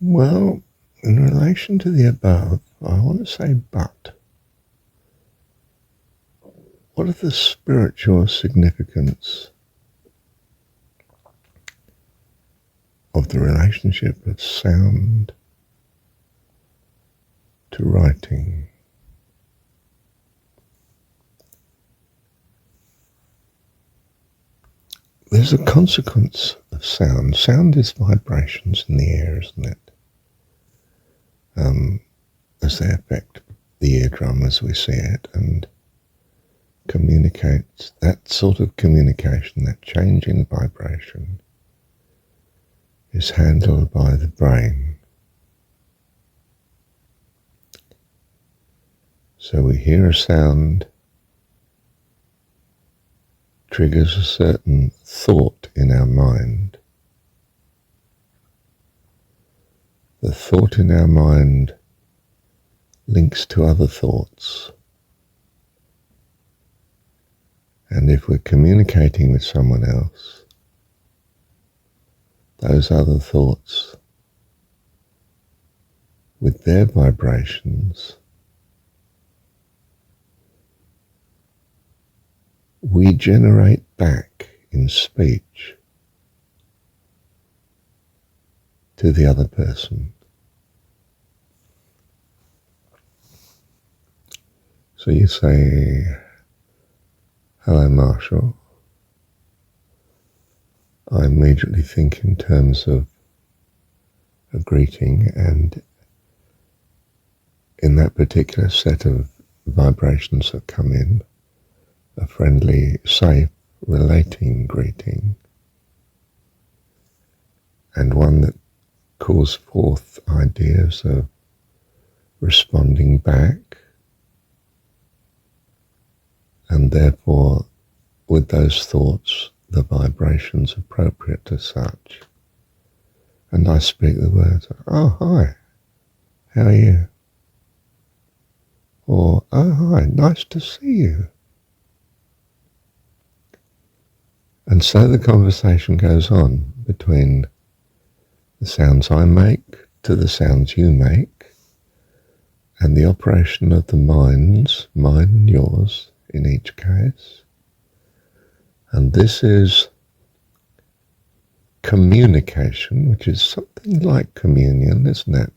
Well, in relation to the above, I want to say but. What are the spiritual significance of the relationship of sound to writing? There's a consequence of sound. Sound is vibrations in the air, isn't it? As they affect the eardrum as we see it, and communicates. That sort of communication, that change in vibration, is handled by the brain. So we hear a sound, triggers a certain thought in our mind. The thought in our mind links to other thoughts. And if we're communicating with someone else, those other thoughts, with their vibrations, we generate back in speech to the other person. So you say, "Hello, Marshall." I immediately think in terms of a greeting, and in that particular set of vibrations that come in, a friendly, safe, relating greeting, and one that calls forth ideas of responding back, and therefore with those thoughts the vibrations appropriate to such. And I speak the words, "Oh, hi, how are you?" Or, "Oh, hi, nice to see you." And so the conversation goes on between the sounds I make to the sounds you make, and the operation of the minds, mine and yours in each case. And this is communication, which is something like communion, isn't it?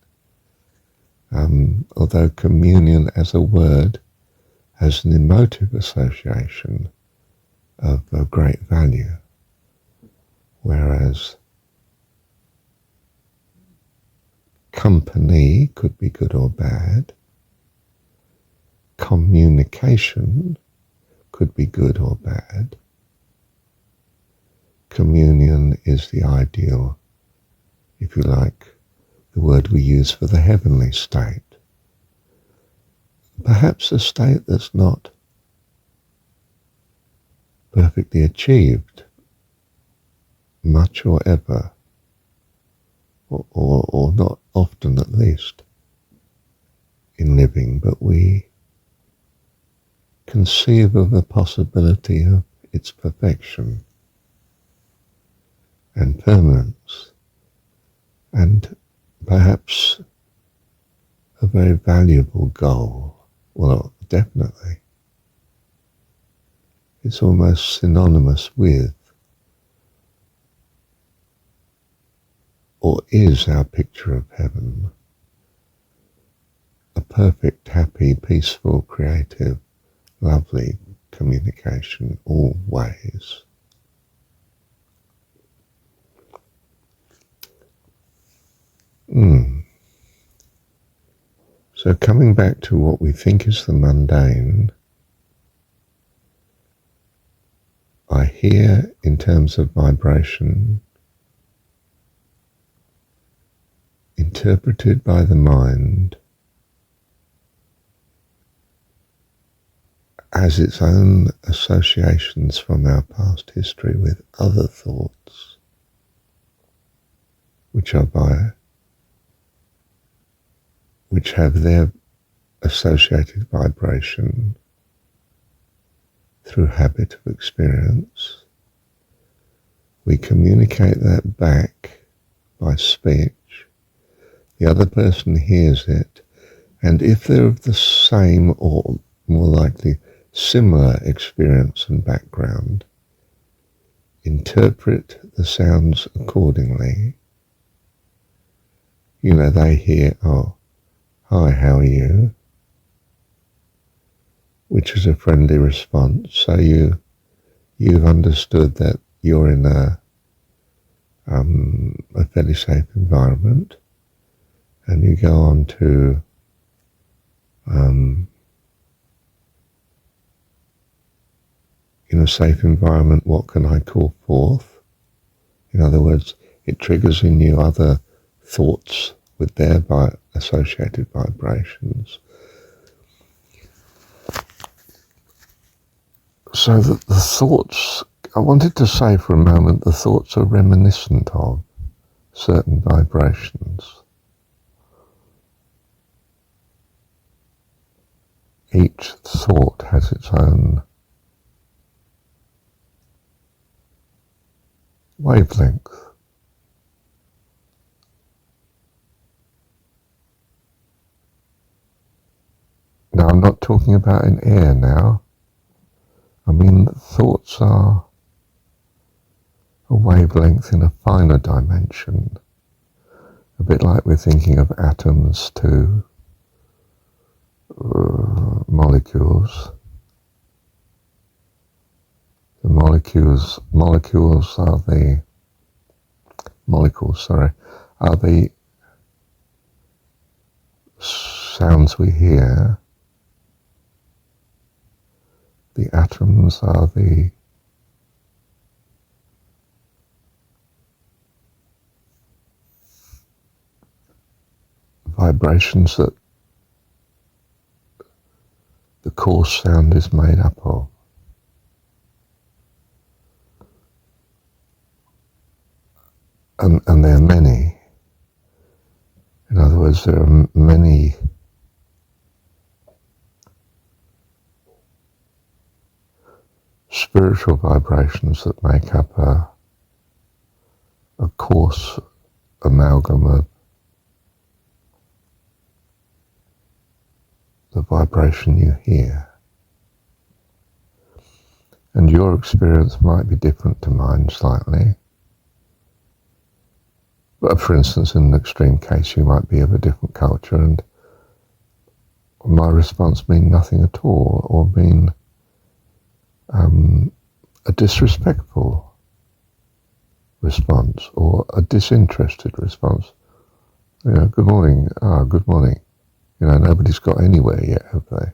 Although communion as a word has an emotive association of great value, whereas company could be good or bad, communication could be good or bad. Communion is the ideal, if you like, the word we use for the heavenly state. Perhaps a state that's not perfectly achieved, much or ever, or not often at least, in living, but we conceive of the possibility of its perfection and permanence, and perhaps a very valuable goal. Well, definitely. It's almost synonymous with, or is our picture of heaven, a perfect, happy, peaceful, creative, lovely communication always. So coming back to what we think is the mundane, I hear in terms of vibration, interpreted by the mind as its own associations from our past history with other thoughts, which have their associated vibration through habit of experience. We communicate that back by speech the other person hears it, and if they're of the same or more likely similar experience and background, interpret the sounds accordingly. You know, they hear, oh, hi, how are you? Which is a friendly response. So you've understood that you're in a fairly safe environment, and you go on to in a safe environment, what can I call forth? In other words, it triggers in you other thoughts with their associated vibrations. So that the thoughts, I wanted to say for a moment, the thoughts are reminiscent of certain vibrations. Each thought has its own wavelength. Now, I'm not talking about in air now. I mean, thoughts are a wavelength in a finer dimension, a bit like we're thinking of atoms to molecules. The molecules are the sounds we hear. The atoms are the vibrations that the coarse sound is made up of. And there are many. In other words, there are many spiritual vibrations that make up a coarse amalgam of the vibration you hear. And your experience might be different to mine slightly. But for instance, in an extreme case, you might be of a different culture, and my response mean nothing at all, or mean a disrespectful response, or a disinterested response. You know, good morning, good morning. You know, nobody's got anywhere yet, have they?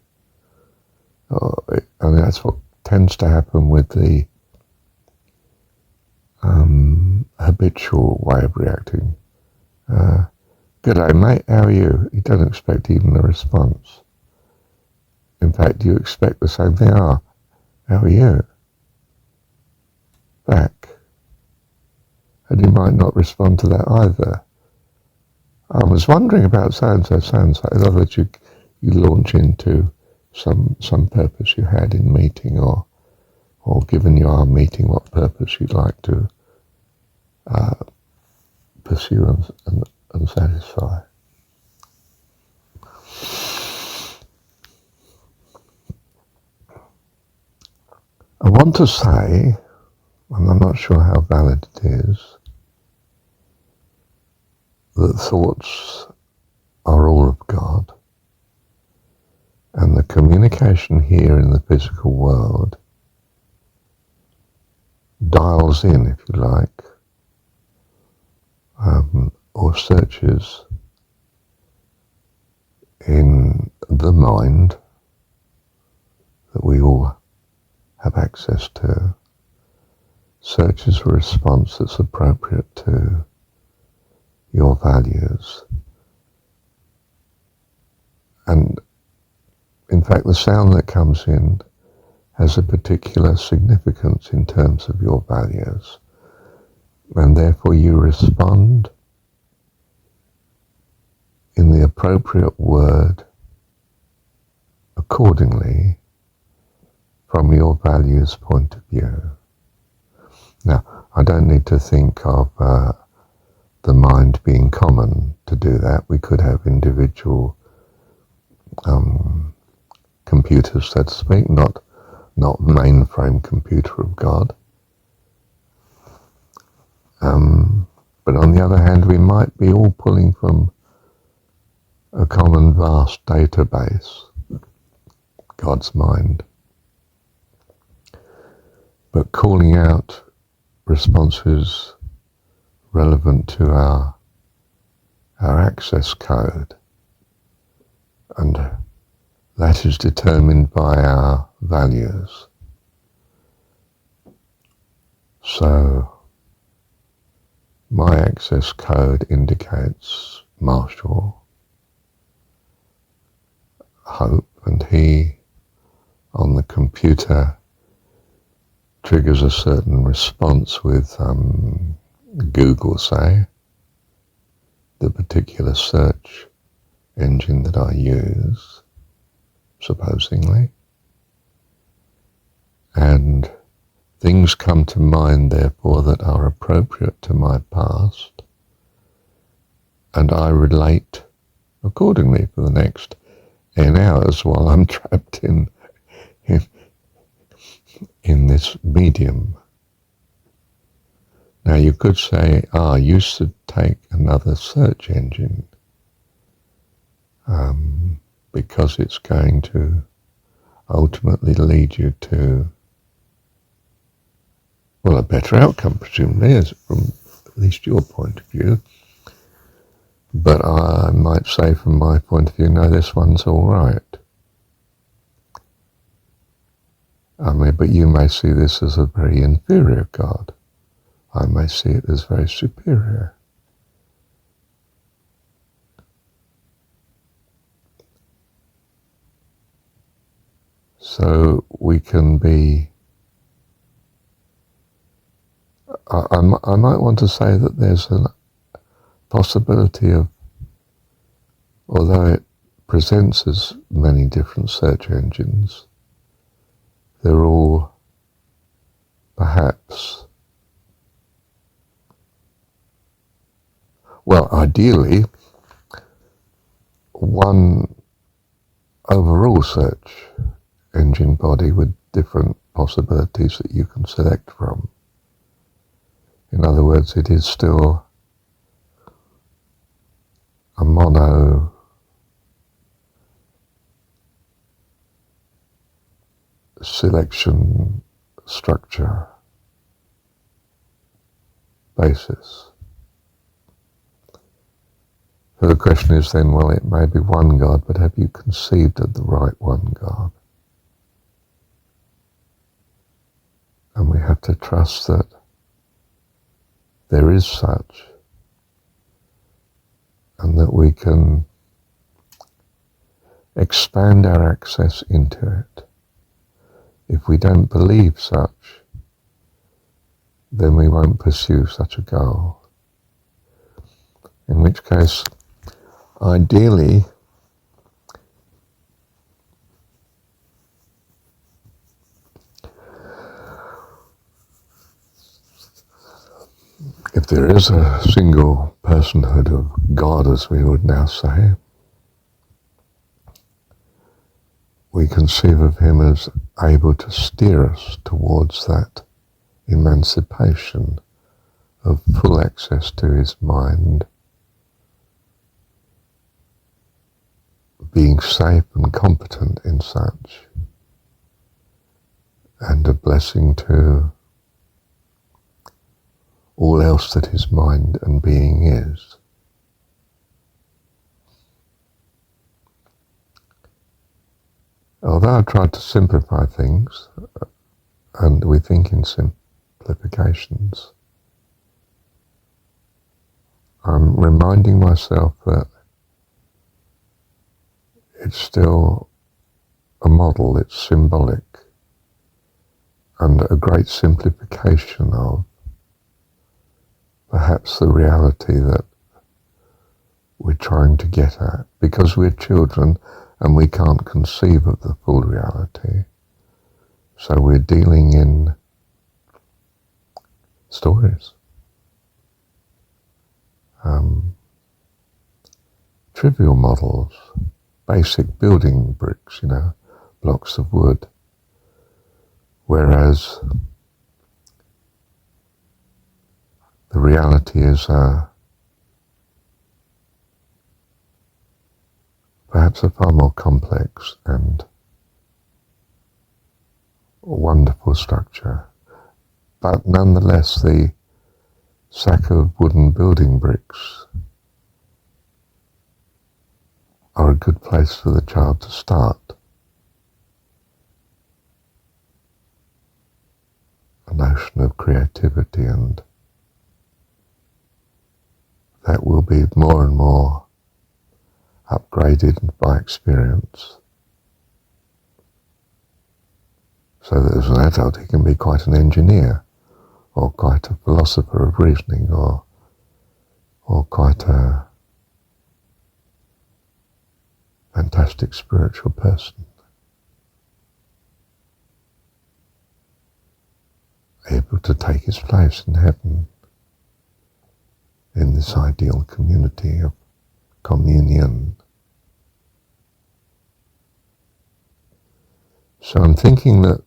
And that's what tends to happen with the habitual way of reacting. G'day mate, how are you? You don't expect even a response. In fact, you expect the same thing. How are you? Back. And you might not respond to that either. I was wondering about so-and-so, so-and-so. In other words, you launch into some purpose you had in meeting, or given you are meeting, what purpose you'd like to pursue and satisfy. I want to say, and I'm not sure how valid it is, that thoughts are all of God, and the communication here in the physical world dials in, if you like, or searches in the mind that we all have access to, searches for a response that's appropriate to your values. And in fact, the sound that comes in has a particular significance in terms of your values, and therefore you respond in the appropriate word accordingly from your values point of view. Now, I don't need to think of the the mind being common to do that. We could have individual computers, so to speak, not mainframe computer of God. But on the other hand, we might be all pulling from a common vast database, God's mind, but calling out responses relevant to our access code, and that is determined by our values. So my access code indicates Marshall, Hope, and he on the computer triggers a certain response with Google, say, the particular search engine that I use, supposingly, and things come to mind, therefore, that are appropriate to my past, and I relate accordingly for the next N hours while I'm trapped in this medium. Now you could say, you should take another search engine because it's going to ultimately lead you to, well, a better outcome, presumably, as from at least your point of view. But I might say from my point of view, no, this one's all right. But you may see this as a very inferior God. I may see it as very superior. So we can be, I might want to say that there's a possibility of, although it presents as many different search engines, they're all perhaps, well, ideally, one overall search engine body with different possibilities that you can select from. In other words, it is still a mono selection structure basis. So the question is then, well, it may be one God, but have you conceived of the right one God? And we have to trust that there is such, and that we can expand our access into it. If we don't believe such, then we won't pursue such a goal. In which case, ideally, if there is a single personhood of God, as we would now say, we conceive of him as able to steer us towards that emancipation of full access to his mind, being safe and competent in such, and a blessing to all else that his mind and being is. Although I tried to simplify things, and we think in simplifications, I'm reminding myself that it's still a model, it's symbolic, and a great simplification of perhaps the reality that we're trying to get at, because we're children and we can't conceive of the full reality. So we're dealing in stories. trivial models, basic building bricks, blocks of wood. Whereas the reality is perhaps a far more complex and wonderful structure. But nonetheless, the sack of wooden building bricks are a good place for the child to start. A notion of creativity, and that will be more and more upgraded by experience, so that as an adult he can be quite an engineer, or quite a philosopher of reasoning, or quite a fantastic spiritual person, able to take his place in heaven, in this ideal community of communion. So I'm thinking that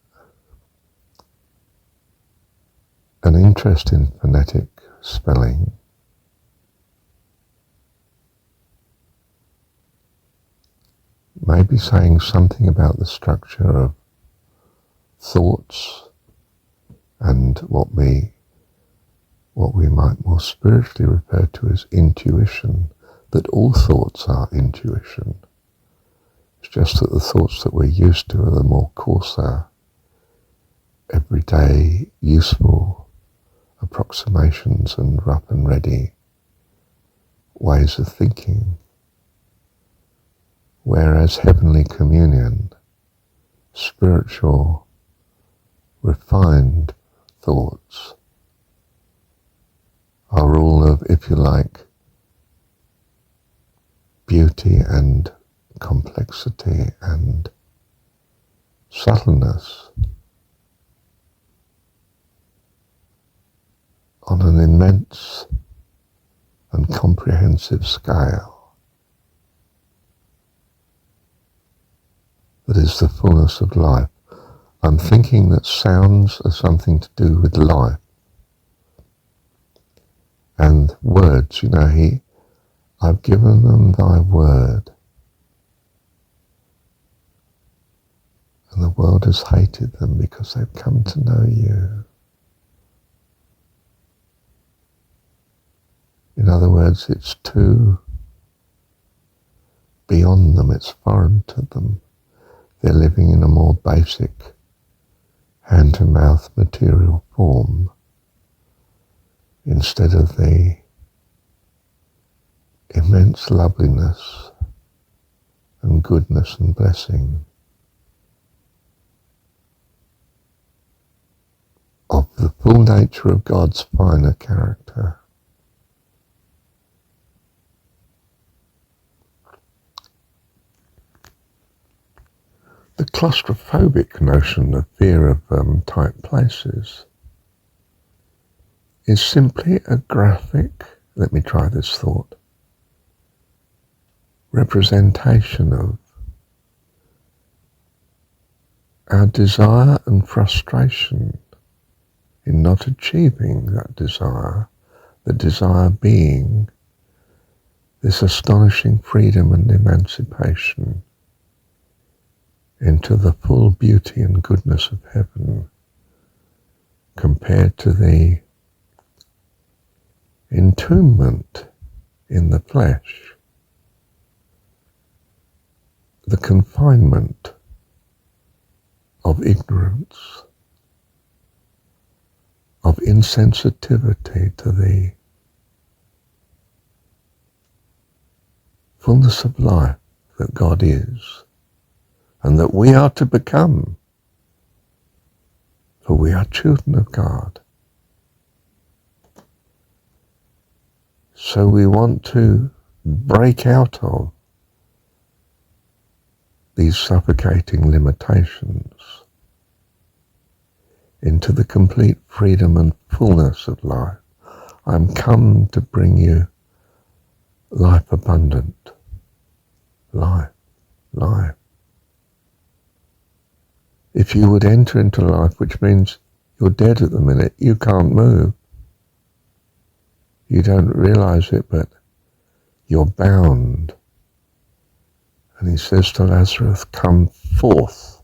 an interest in phonetic spelling may be saying something about the structure of thoughts and what we might more spiritually refer to as intuition, that all thoughts are intuition. It's just that the thoughts that we're used to are the more coarser, everyday, useful approximations and rough and ready ways of thinking. Whereas heavenly communion, spiritual, refined thoughts, are all of, if you like, beauty and complexity and subtleness on an immense and comprehensive scale that is the fullness of life. I'm thinking that sounds are something to do with life. And words, I've given them thy word, and the world has hated them because they've come to know you. In other words, it's too beyond them, it's foreign to them. They're living in a more basic, hand-to-mouth material form, instead of the immense loveliness and goodness and blessing of the full nature of God's finer character. The claustrophobic notion of fear of tight places is simply a graphic, let me try this thought, representation of our desire and frustration in not achieving that desire, the desire being this astonishing freedom and emancipation into the full beauty and goodness of heaven, compared to the entombment in the flesh, the confinement of ignorance, of insensitivity to the fullness of life that God is, and that we are to become, for we are children of God. So we want to break out of these suffocating limitations into the complete freedom and fullness of life. I'm come to bring you life abundant. Life. If you would enter into life, which means you're dead at the minute, you can't move. You don't realize it, but you're bound. And he says to Lazarus, come forth.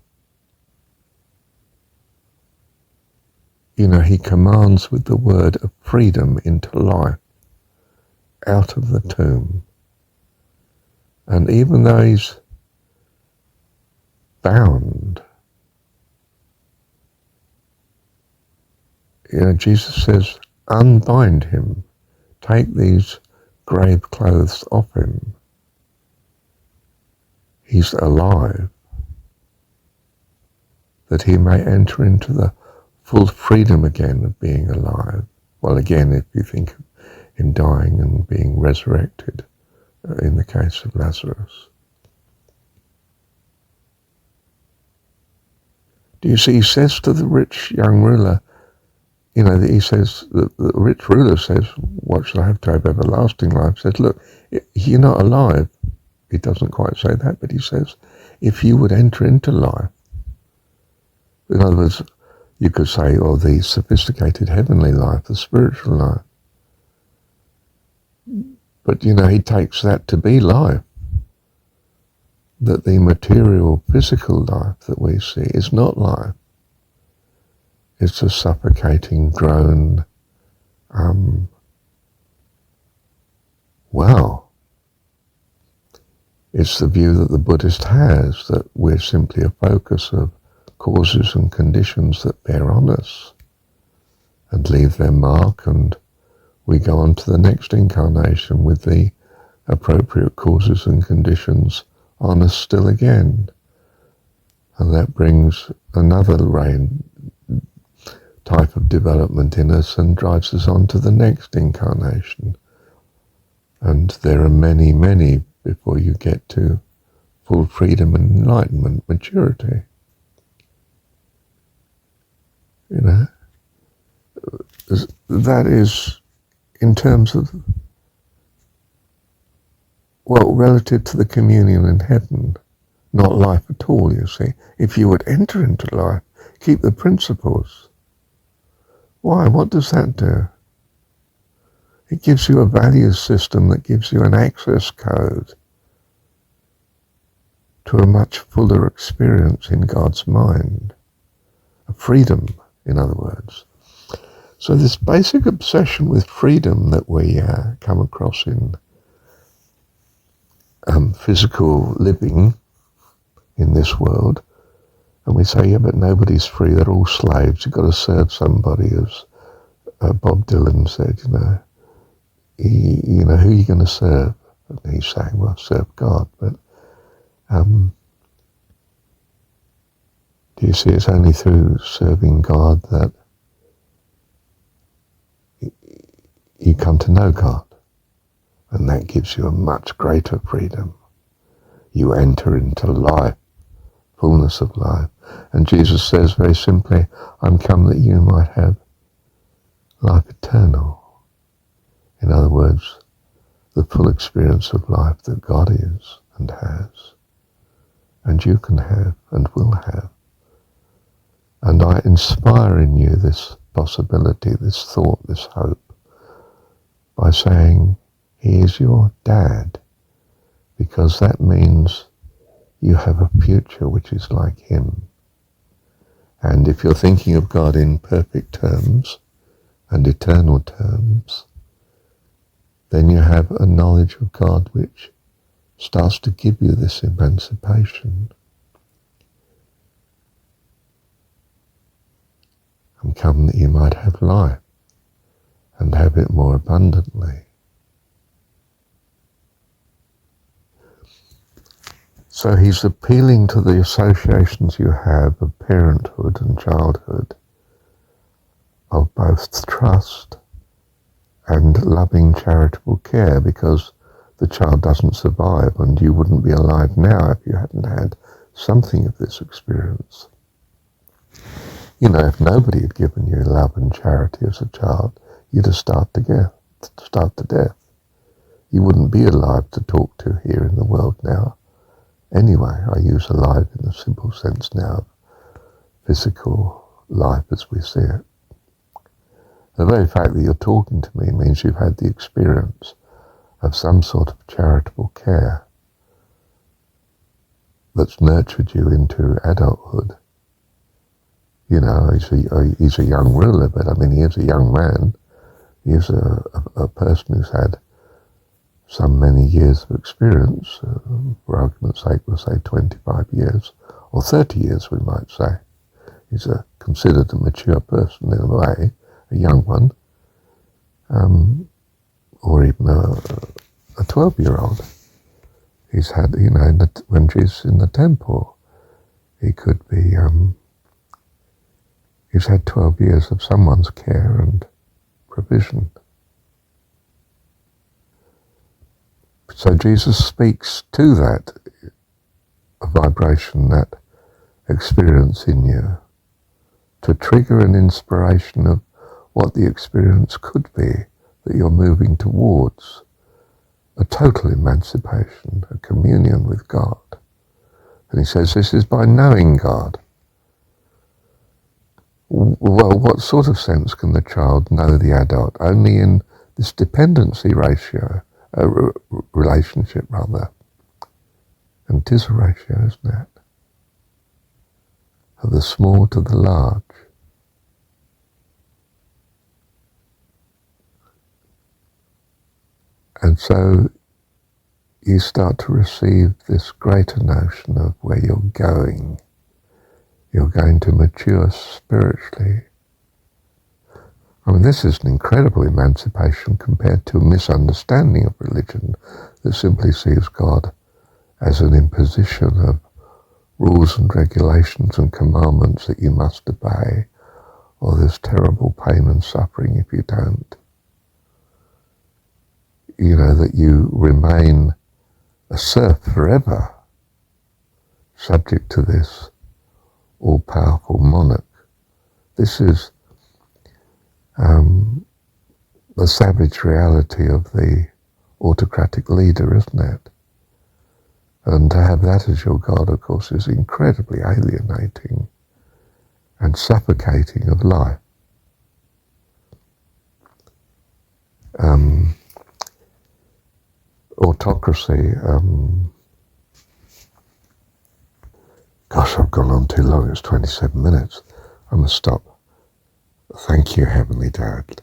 You know, he commands with the word of freedom into life, out of the tomb. And even though he's bound, you know, Jesus says, unbind him, take these grave clothes off him. He's alive, that he may enter into the full freedom again of being alive. Well, again, if you think of him dying and being resurrected, in the case of Lazarus. Do you see, he says to the rich young ruler, you know, he says, the rich ruler says, what shall I have to have everlasting life? He says, look, you're not alive. He doesn't quite say that, but he says, if you would enter into life, in other words, you could say, or the sophisticated heavenly life, the spiritual life. But, you know, he takes that to be life. That the material, physical life that we see is not life. It's a suffocating drone. Well, it's the view that the Buddhist has, that we're simply a focus of causes and conditions that bear on us and leave their mark, and we go on to the next incarnation with the appropriate causes and conditions on us still again. And that brings another type of development in us and drives us on to the next incarnation. And there are many, many before you get to full freedom and enlightenment, maturity. You know, that is in terms of, well, relative to the communion in heaven, not life at all, you see. If you would enter into life, keep the principles. Why? What does that do? It gives you a value system that gives you an access code to a much fuller experience in God's mind. A freedom, in other words. So this basic obsession with freedom that we come across in physical living in this world, and we say, yeah, but nobody's free, they're all slaves, you've got to serve somebody, as Bob Dylan said, you know. You know, who are you going to serve? And he's saying, well, serve God. But do you see, it's only through serving God that you come to know God. And that gives you a much greater freedom. You enter into life, fullness of life. And Jesus says very simply, I'm come that you might have life eternal. In other words, the full experience of life that God is and has, and you can have and will have. And I inspire in you this possibility, this thought, this hope, by saying, He is your dad, because that means you have a future which is like Him. And if you're thinking of God in perfect terms and eternal terms, then you have a knowledge of God which starts to give you this emancipation. And come that you might have life and have it more abundantly. So he's appealing to the associations you have of parenthood and childhood, of both trust and loving charitable care, because the child doesn't survive and you wouldn't be alive now if you hadn't had something of this experience. You know, if nobody had given you love and charity as a child, you'd have starved to death. you wouldn't be alive to talk to here in the world now. Anyway, I use alive in the simple sense now of physical life as we see it. The very fact that you're talking to me means you've had the experience of some sort of charitable care that's nurtured you into adulthood. You know, he's a young ruler, but I mean, he is a young man. He is a person who's had some many years of experience. For argument's sake, we'll say 25 years, or 30 years, we might say. He's considered a mature person in a way, a young one, or even a 12-year-old. He's had, you know, when she's in the temple, he could be, he's had 12 years of someone's care and provision. So Jesus speaks to that vibration, that experience in you, to trigger an inspiration of what the experience could be that you're moving towards, a total emancipation, a communion with God. And he says this is by knowing God. Well, what sort of sense can the child know the adult? Only in this dependency ratio, relationship rather. And it is a ratio, isn't it? Of the small to the large. And so you start to receive this greater notion of where you're going. You're going to mature spiritually. I mean, this is an incredible emancipation compared to a misunderstanding of religion that simply sees God as an imposition of rules and regulations and commandments that you must obey, or there's terrible pain and suffering if you don't. You know, that you remain a serf forever, subject to this all-powerful monarch. This is the savage reality of the autocratic leader, isn't it? And to have that as your God, of course, is incredibly alienating and suffocating of life. Autocracy, gosh, I've gone on too long, it's 27 minutes. I must stop. Thank you, Heavenly Dad.